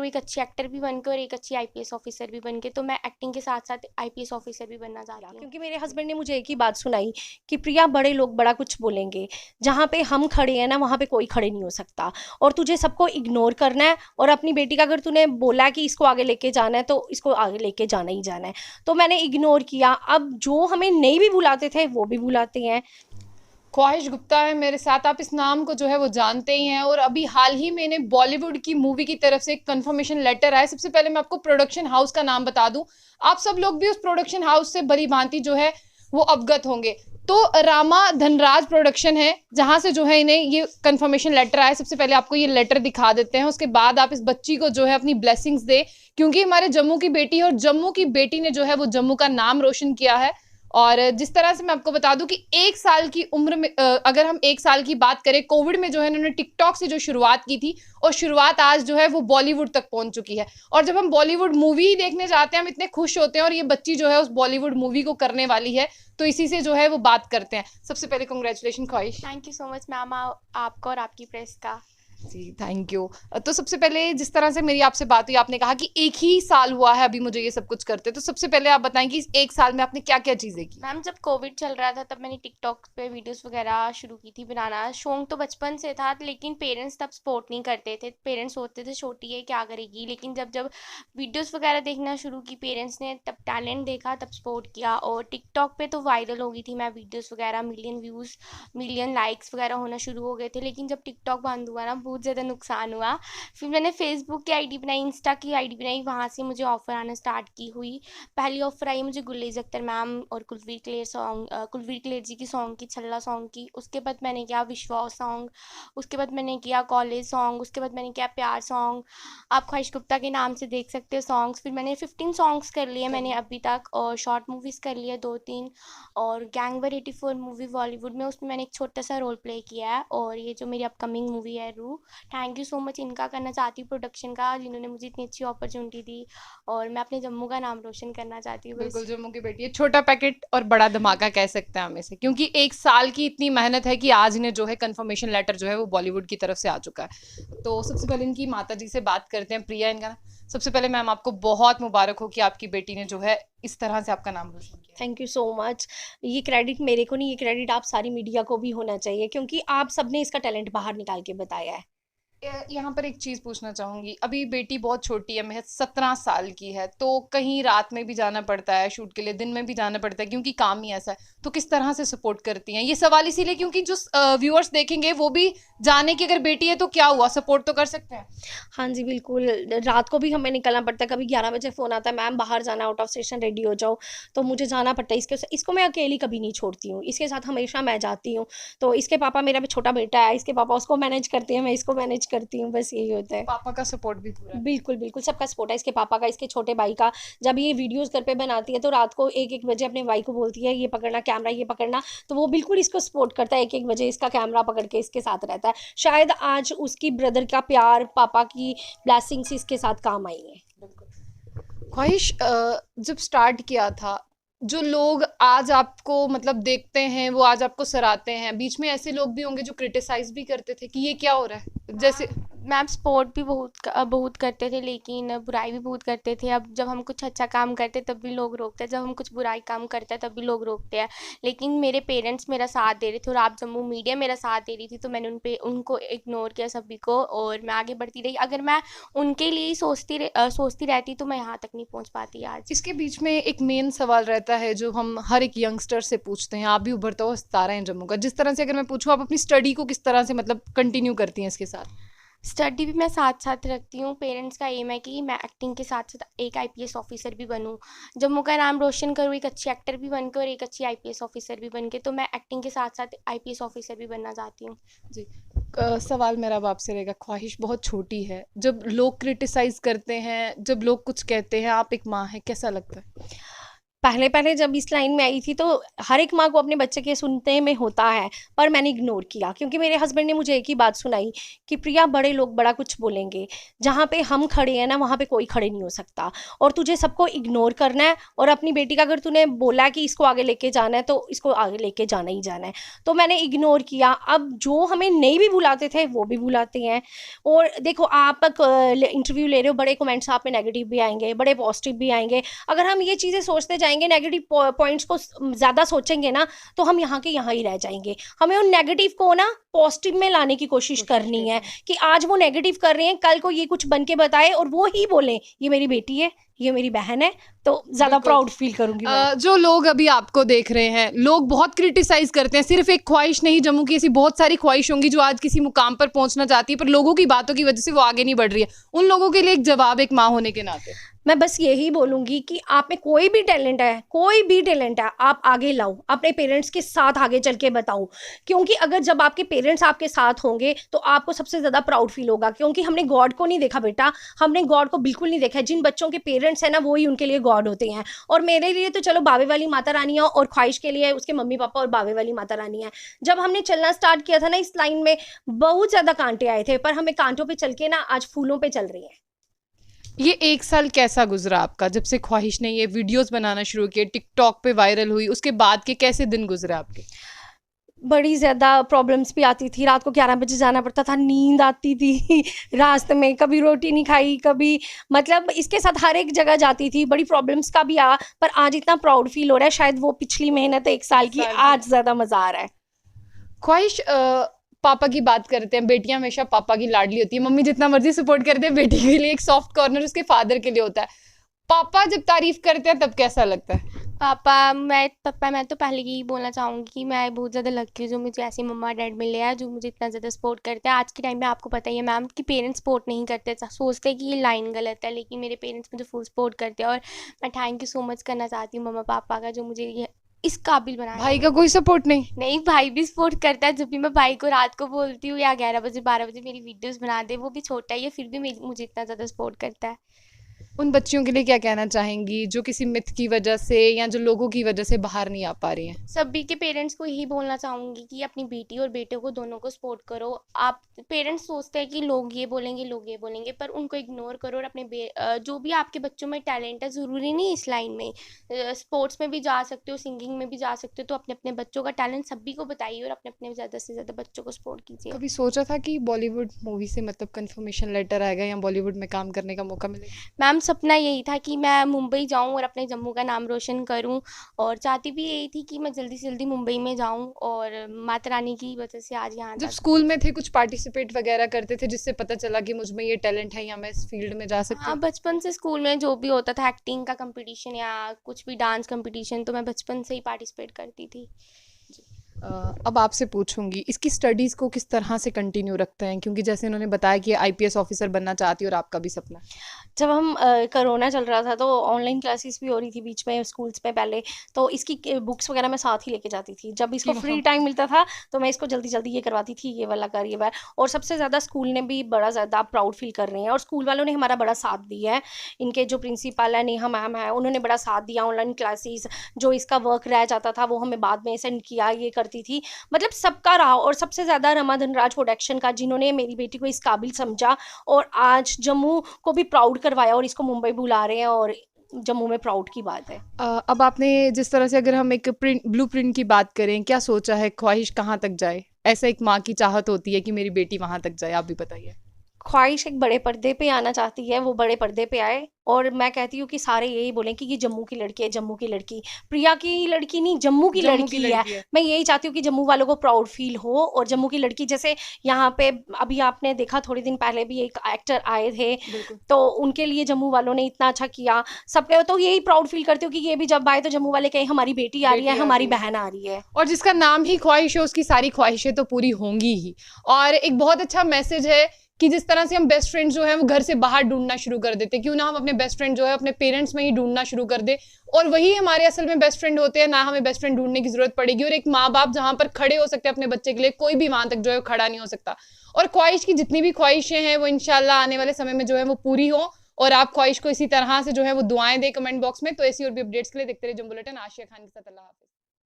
एक अच्छी एक्टर भी बन के और एक अच्छी आईपीएस ऑफिसर भी बन के, तो मैं एक्टिंग के साथ साथ आईपीएस ऑफिसर भी बनना चाहती हूँ। क्योंकि मेरे हस्बैंड ने मुझे एक ही बात सुनाई कि प्रिया, बड़े लोग बड़ा कुछ बोलेंगे, जहाँ पे हम खड़े हैं ना वहाँ पे कोई खड़े नहीं हो सकता, और तुझे सबको इग्नोर करना है, और अपनी बेटी का अगर तूने बोला कि इसको आगे लेके जाना है तो इसको आगे लेके जाना ही जाना है। तो मैंने इग्नोर किया। अब जो हमें नहीं भी बुलाते थे वो भी बुलाते हैं। ख्वाहिश गुप्ता है मेरे साथ, आप इस नाम को जो है वो जानते ही हैं। और अभी हाल ही मैंने बॉलीवुड की मूवी की तरफ से एक कंफर्मेशन लेटर आया। सबसे पहले मैं आपको प्रोडक्शन हाउस का नाम बता दूं, आप सब लोग भी उस प्रोडक्शन हाउस से भली भांति जो है वो अवगत होंगे। तो रामा धनराज प्रोडक्शन है जहां से जो है इन्हें ये कंफर्मेशन लेटर आया। सबसे पहले आपको ये लेटर दिखा देते हैं, उसके बाद आप इस बच्ची को जो है अपनी ब्लेसिंग्स दे, क्योंकि हमारे जम्मू की बेटी है और जम्मू की बेटी ने जो है वो जम्मू का नाम रोशन किया है। और जिस तरह से मैं आपको बता दूं कि 1 साल की उम्र में अगर हम 1 साल की बात करें, कोविड में जो है इन्होंने टिकटॉक से जो शुरुआत की थी और शुरुआत आज जो है वो बॉलीवुड तक पहुंच चुकी है। और जब हम बॉलीवुड मूवी ही देखने जाते हैं हम इतने खुश होते हैं, और ये बच्ची जो है उस बॉलीवुड मूवी को करने वाली है, तो इसी से जो है वो बात करते हैं। सबसे पहले कांग्रेचुलेशन ख्वाहिश। Thank you so much ma'am, आपका और आपकी प्रेस का। जी थैंक यू। तो सबसे पहले जिस तरह से मेरी आपसे बात हुई, आपने कहा कि 1 ही साल हुआ है अभी मुझे ये सब कुछ करते, तो सबसे पहले आप बताएं कि इस 1 साल में आपने क्या क्या चीजें की। मैम जब कोविड चल रहा था तब मैंने टिकटॉक पे वीडियोस वगैरह शुरू की थी बनाना। शौक तो बचपन से था, लेकिन पेरेंट्स तब सपोर्ट नहीं करते थे। पेरेंट्स सोचते थे छोटी है क्या करेगी, लेकिन जब जब वीडियोस वगैरह देखना शुरू की पेरेंट्स ने, तब टैलेंट देखा, तब सपोर्ट किया। और टिकटॉक पे तो वायरल हो गई थी मैं वीडियोस वगैरह, मिलियन व्यूज़ मिलियन लाइक्स वगैरह होना शुरू हो गए थे। लेकिन जब टिकटॉक बंद हुआ ना, बहुत ज़्यादा नुकसान हुआ। फिर मैंने फेसबुक की आईडी बनाई, इंस्टा की आईडी बनाई, वहाँ से मुझे ऑफ़र आना स्टार्ट की हुई। पहली ऑफ़र आई मुझे गुरलीज अख्तर मैम और कुलवीर क्लेर जी की सॉन्ग की, छल्ला सॉन्ग की। उसके बाद मैंने किया विश्वास सॉन्ग, उसके बाद मैंने किया कॉलेज सॉन्ग, उसके बाद मैंने किया प्यार सॉन्ग। आप ख्वाहिश गुप्ता के नाम से देख सकते हो सॉन्ग्स। फिर मैंने 15 सॉन्ग्स कर लिए मैंने अभी तक, और शॉर्ट मूवीज़ कर लिए 2-3। और गैंगवर 84 मूवी बॉलीवुड में, उसमें मैंने एक छोटा सा रोल प्ले किया है। और ये जो मेरी अपकमिंग मूवी है रू, थैंक यू सो मच इनका करना चाहती हूँ, प्रोडक्शन का, जिन्होंने मुझे इतनी अच्छी अपॉर्चुनिटी दी। और मैं अपने जम्मू का नाम रोशन करना चाहती हूँ बस। बिल्कुल, जम्मू की बेटी है, छोटा पैकेट और बड़ा धमाका कह सकते हैं हम इसे, क्योंकि 1 साल की इतनी मेहनत है कि आज इन्हें जो है कंफर्मेशन लेटर जो है वो बॉलीवुड की तरफ से आ चुका है। तो सबसे पहले इनकी माता जी से बात करते हैं, प्रिया इनका। सबसे पहले मैम आपको बहुत मुबारक हो कि आपकी बेटी ने जो है इस तरह से आपका नाम रोशन किया। Thank you so much. ये क्रेडिट मेरे को नहीं, ये क्रेडिट आप सारी मीडिया को भी होना चाहिए, क्योंकि आप सबने इसका टैलेंट बाहर निकाल के बताया है। यहाँ पर एक चीज पूछना चाहूंगी, अभी बेटी बहुत छोटी है, महज 17 साल की है, तो कहीं रात में भी जाना पड़ता है शूट के लिए, दिन में भी जाना पड़ता है क्योंकि काम ही ऐसा है, तो किस तरह से सपोर्ट करती हैं? ये सवाल इसीलिए क्योंकि जो व्यूअर्स देखेंगे वो भी जाने की अगर बेटी है तो क्या हुआ, सपोर्ट तो कर सकते हैं। हाँ जी बिल्कुल, रात को भी हमें निकलना पड़ता है। कभी 11 बजे फ़ोन आता है, मैम बाहर जाना, आउट ऑफ स्टेशन रेडी हो जाओ, तो मुझे जाना पड़ता है। इसको मैं अकेली कभी नहीं छोड़ती हूँ, इसके साथ हमेशा मैं जाती हूँ। तो इसके पापा, मेरा भी छोटा बेटा है, इसके पापा उसको मैनेज करते हैं, मैं इसको मैनेज करती हूँ, बस यही होता तो है। पापा का सपोर्ट भी पूरा है। बिल्कुल, बिल्कुल, सबका सपोर्ट है, इसके पापा का, इसके छोटे भाई का। जब ये वीडियोज़ घर पे बनाती है तो रात को 1-1 बजे अपने भाई को बोलती है, ये पकड़ना कैमरा, ये पकड़ना, तो वो बिल्कुल इसको सपोर्ट करता है, 1-1 बजे इसका कैमरा पकड़ के इसके साथ रहता है। शायद आज उसकी ब्रदर का प्यार, पापा की ब्लेसिंग्स इसके साथ काम आई हैं। बिल्कुल। ख्वाहिश, जब स्टार्ट किया था, जो लोग आज आपको मतलब देखते हैं वो आज आपको सराहते हैं, बीच में ऐसे लोग भी होंगे जो क्रिटिसाइज भी करते थे कि ये क्या हो रहा है, जैसे मैम सपोर्ट भी बहुत करते थे, लेकिन बुराई भी बहुत करते थे। अब जब हम कुछ अच्छा काम करते तब भी लोग रोकते हैं, जब हम कुछ बुराई काम करते हैं तब भी लोग रोकते हैं। लेकिन मेरे पेरेंट्स मेरा साथ दे रहे थे और आप जम्मू मीडिया मेरा साथ दे रही थी, तो मैंने उनको इग्नोर किया सभी को, और मैं आगे बढ़ती रही। अगर मैं उनके लिए ही सोचती रहती तो मैं यहाँ तक नहीं पहुँच पाती आज। इसके बीच में एक मेन सवाल रहता है जो हम हर एक यंगस्टर से पूछते हैं, आप भी उभरता हुआ सितारा हैं जम्मू का, जिस तरह से अगर मैं पूछूं आप अपनी स्टडी को किस तरह से मतलब कंटिन्यू करती हैं इसके साथ? स्टडी भी मैं साथ साथ रखती हूँ। पेरेंट्स का एम है कि मैं एक्टिंग के साथ साथ एक आईपीएस ऑफिसर भी बनूँ, जम्मू का नाम रोशन करूँ, एक अच्छी एक्टर भी बन के और एक अच्छी आईपीएस ऑफिसर भी बन के। तो मैं एक्टिंग के साथ साथ आईपीएस ऑफिसर भी बनना चाहती हूँ। जी। सवाल मेरा अब आपसे रहेगा, ख्वाहिश बहुत छोटी है, जब लोग क्रिटिसाइज करते हैं, जब लोग कुछ कहते हैं, आप एक माँ हैं, कैसा लगता है? पहले पहले जब इस लाइन में आई थी तो हर एक माँ को अपने बच्चे के सुनने में होता है, पर मैंने इग्नोर किया क्योंकि मेरे हस्बैंड ने मुझे एक ही बात सुनाई कि प्रिया बड़े लोग बड़ा कुछ बोलेंगे, जहाँ पे हम खड़े हैं ना वहाँ पे कोई खड़े नहीं हो सकता, और तुझे सबको इग्नोर करना है और अपनी बेटी का अगर तूने बोला कि इसको आगे लेके जाना है तो इसको आगे लेके जाना ही जाना है। तो मैंने इग्नोर किया। अब जो हमें नहीं भी बुलाते थे वो भी बुलाते हैं। और देखो आप इंटरव्यू ले रहे हो, बड़े कमेंट्स आप में नेगेटिव भी आएंगे, बड़े पॉजिटिव भी आएंगे। अगर हम ये चीज़ें सोचते जाएंगे, नेगेटिव पॉइंट्स को ज़्यादा सोचेंगे ना, तो हम यहाँ के यहाँ ही रह जाएंगे। हमें उन नेगेटिव को ना पॉजिटिव में लाने की कोशिश करनी है कि आज वो नेगेटिव कर रहे हैं, कल को ये कुछ बन के बताए और वो ही बोलें ये मेरी बेटी है, ये मेरी बहन है, तो ज़्यादा प्राउड फील करूंगी मैं। जो लोग अभी आपको देख रहे हैं, लोग बहुत क्रिटिसाइज करते हैं। सिर्फ एक ख्वाहिश नहीं, जम्मू की ऐसी बहुत सारी ख्वाहिश होंगी जो आज किसी मुकाम पर पहुंचना चाहती है, पर लोगों की बातों की वजह से वो आगे नहीं बढ़ रही है। उन लोगों के लिए एक जवाब, एक माँ होने के नाते मैं बस यही बोलूँगी कि आप में कोई भी टैलेंट है, कोई भी टैलेंट है, आप आगे लाओ, अपने पेरेंट्स के साथ आगे चल के बताओ। क्योंकि अगर जब आपके पेरेंट्स आपके साथ होंगे तो आपको सबसे ज़्यादा प्राउड फील होगा। क्योंकि हमने गॉड को नहीं देखा बेटा, हमने गॉड को बिल्कुल नहीं देखा है। जिन बच्चों के पेरेंट्स हैं ना, वो ही उनके लिए गॉड होते हैं। और मेरे लिए तो चलो बावे वाली माता रानी है, और ख्वाहिश के लिए उसके मम्मी पापा और बावे वाली माता रानी है। जब हमने चलना स्टार्ट किया था ना इस लाइन में, बहुत ज़्यादा कांटे आए थे, पर हमें कांटों पर चल के ना आज फूलों पर चल रही हैं। ये एक साल कैसा गुजरा आपका, जब से ख्वाहिश ने ये वीडियोस बनाना शुरू किए, टिकटॉक पे वायरल हुई, उसके बाद के कैसे दिन गुजरे आपके? बड़ी ज़्यादा प्रॉब्लम्स भी आती थी। रात को 11 बजे जाना पड़ता था, नींद आती थी रास्ते में, कभी रोटी नहीं खाई, कभी मतलब इसके साथ हर एक जगह जाती थी। बड़ी प्रॉब्लम्स का भी आ, पर आज इतना प्राउड फील हो रहा है। शायद वो पिछली मेहनत 1 साल की आज ज़्यादा मज़ा आ रहा है। ख्वाहिश, पापा की बात करते हैं, बेटियां हमेशा पापा की लाडली होती है। मम्मी जितना मर्जी सपोर्ट करते हैं, बेटी के लिए एक सॉफ्ट कॉर्नर उसके फादर के लिए होता है। पापा जब तारीफ करते हैं तब कैसा लगता है? पापा मैं तो पहले यही बोलना चाहूँगी कि मैं बहुत ज़्यादा लकी हूँ जो मुझे ऐसे मम्मा डैड मिले हैं जो मुझे इतना ज़्यादा सपोर्ट करते हैं। आज के टाइम में आपको पता ही है मैम कि पेरेंट्स सपोर्ट नहीं करते, सोचते हैं कि ये लाइन गलत है, लेकिन मेरे पेरेंट्स मुझे फुल सपोर्ट करते हैं। और मैं थैंक यू सो मच करना चाहती हूँ मम्मा पापा का, जो मुझे ये इस काबिल बनाया। भाई का कोई सपोर्ट नहीं? नहीं, भाई भी सपोर्ट करता है। जब भी मैं भाई को रात को बोलती हूँ या 11 बजे 12 बजे मेरी वीडियोस बना दे, वो भी छोटा ही है फिर भी मुझे इतना ज़्यादा सपोर्ट करता है। उन बच्चियों के लिए क्या कहना चाहेंगी जो किसी मिथ की वजह से या जो लोगों की वजह से बाहर नहीं आ पा रही हैं? सभी के पेरेंट्स को यही बोलना चाहूँगी कि अपनी बेटी और बेटे को दोनों को सपोर्ट करो। आप पेरेंट्स सोचते हैं कि लोग ये बोलेंगे, पर उनको इग्नोर करो और अपने जो भी आपके बच्चों में टैलेंट है, ज़रूरी नहीं इस लाइन में, स्पोर्ट्स में भी जा सकते हो, सिंगिंग में भी जा सकते हो, तो अपने अपने बच्चों का टैलेंट सभी को बताइए और अपने अपने ज़्यादा से ज़्यादा बच्चों को सपोर्ट कीजिए। कभी सोचा था कि बॉलीवुड मूवी से मतलब कंफर्मेशन लेटर आएगा या बॉलीवुड में काम करने का मौका मिलेगा? मैम सपना यही था कि मैं मुंबई जाऊं और अपने जम्मू का नाम रोशन करूं, और चाहती भी यही थी कि मैं जल्दी से जल्दी मुंबई में जाऊं, और माता रानी की वजह से आज यहाँ जब स्कूल में थे कुछ पार्टिसिपेट वगैरह करते थे जिससे पता चला कि मुझ में ये टैलेंट है या मैं इस फील्ड में जा सकती हाँ, हूँ? बचपन से स्कूल में जो भी होता था एक्टिंग का कंपटीशन या कुछ भी डांस कंपटीशन, तो मैं बचपन से ही पार्टिसिपेट करती थी। अब आपसे पूछूंगी इसकी स्टडीज़ को किस तरह से कंटिन्यू रखते हैं, क्योंकि जैसे उन्होंने बताया कि आईपीएस ऑफिसर बनना चाहती है और आपका भी सपना है। जब हम कोरोना चल रहा था तो ऑनलाइन क्लासेस भी हो रही थी बीच में स्कूल्स में पहले, तो इसकी बुक्स वगैरह मैं साथ ही लेके जाती थी। जब इसको फ्री टाइम मिलता था तो मैं इसको जल्दी जल्दी ये करवाती थी, ये वाला कर, ये वाला। और सबसे ज़्यादा स्कूल ने भी बड़ा ज़्यादा प्राउड फील कर रहे हैं, और स्कूल वालों ने हमारा बड़ा साथ दिया है। इनके जो प्रिंसिपल है नेहा मैम है, उन्होंने बड़ा साथ दिया। ऑनलाइन क्लासेस जो इसका वर्क रह जाता था वो हमें बाद में सेंड किया, ये करती थी। मतलब सबका रहा, और सबसे ज़्यादा रमा धनराज प्रोडक्शन का, जिन्होंने मेरी बेटी को इस काबिल समझा और आज जम्मू को भी प्राउड करवाया, और इसको मुंबई बुला रहे हैं, और जम्मू में प्राउड की बात है। अब आपने जिस तरह से, अगर हम एक ब्लूप्रिंट की बात करें, क्या सोचा है, ख्वाहिश कहाँ तक जाए? ऐसा एक माँ की चाहत होती है कि मेरी बेटी वहाँ तक जाए, आप भी बताइए। ख्वाहिश एक बड़े पर्दे पे आना चाहती है, वो बड़े पर्दे पे आए। और मैं कहती हूँ कि सारे यही बोलें कि ये जम्मू की लड़की है, जम्मू की लड़की, प्रिया की लड़की नहीं, जम्मू की लड़की है। मैं यही चाहती हूँ कि जम्मू वालों को प्राउड फील हो, और जम्मू की लड़की, जैसे यहाँ पे अभी आपने देखा थोड़े दिन पहले भी एक एक्टर आए थे, तो उनके लिए जम्मू वालों ने इतना अच्छा किया। सबके तो यही प्राउड फील करती हूँ कि ये भी जब आए तो जम्मू वाले कहें हमारी बेटी आ रही है, हमारी बहन आ रही है। और जिसका नाम ही ख्वाहिश है उसकी सारी ख्वाहिशें तो पूरी होंगी ही। और एक बहुत अच्छा मैसेज है कि जिस तरह से हम बेस्ट फ्रेंड जो है वो घर से बाहर ढूंढना शुरू कर देते, क्यों ना हम अपने बेस्ट फ्रेंड जो है अपने पेरेंट्स में ही ढूंढना शुरू कर दे, और वही हमारे असल में बेस्ट फ्रेंड होते हैं, ना हमें बेस्ट फ्रेंड ढूंढने की जरूरत पड़ेगी। और एक माँ बाप जहां पर खड़े हो सकते हैं अपने बच्चे के लिए, कोई भी वहां तक जो है खड़ा नहीं हो सकता। और ख्वाहिश की जितनी भी ख्वाहिशें हैं वो इंशाल्लाह आने वाले समय में जो है वो पूरी हो, और आप ख्वाहिश को इसी तरह से जो है वो दुआएं दें कमेंट बॉक्स में। तो ऐसी और भी अपडेट्स के लिए देखते रहिए जंग बुलेटिन। आशिया खान के साथ, अल्लाह हाफिज।